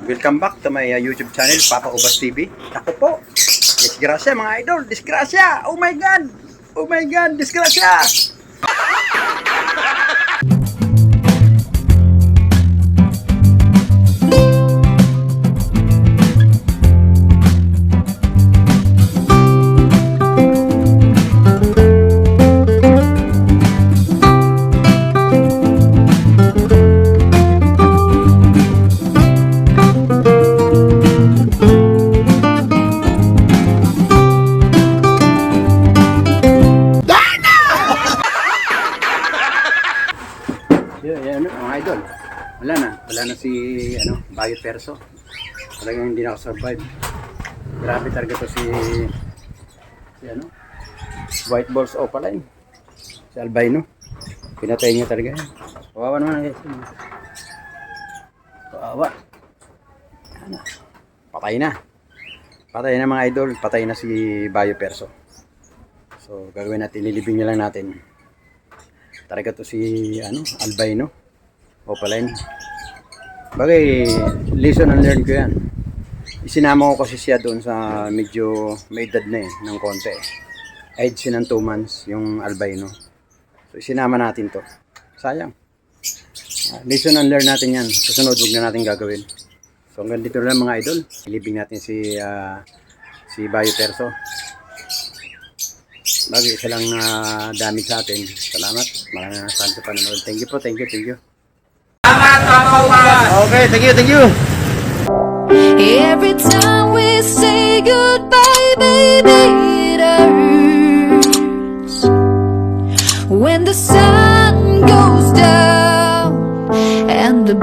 Welcome back to my YouTube channel, Papa Ubas TV. Ako po, disgrasya mga idol, disgrasya! Oh my God! Oh my God, disgrasya! Yan, mga idol. Wala na si Bayo Perso. Talagang hindi nakasurvive. Grabe talaga to si White Balls Opaline. Si Albino. Pinatay niya talaga yan. Kawawa naman guys. Kawawa. Patay na. Patay na mga idol. Patay na si Bayo Perso. So gagawin natin, nilibing niya lang natin. Talaga to si Albino Opaline. Bagay, lesson unlearned ko yan. Isinama ko kasi siya doon sa medyo may edad na ng konti. Age siya ng 2 months yung Albino. So isinama natin to. Sayang. Lesson unlearned natin yan. Susunod huwag na natin gagawin. So hanggang dito lang mga idol. Ilibing natin si Bayo Perso. Bagay, isa lang damage sa atin. Salamat. Maraming sa panonood. Thank you po. Thank you. Okay, thank you. Every time we say goodbye, baby, it hurts. When the sun goes down and the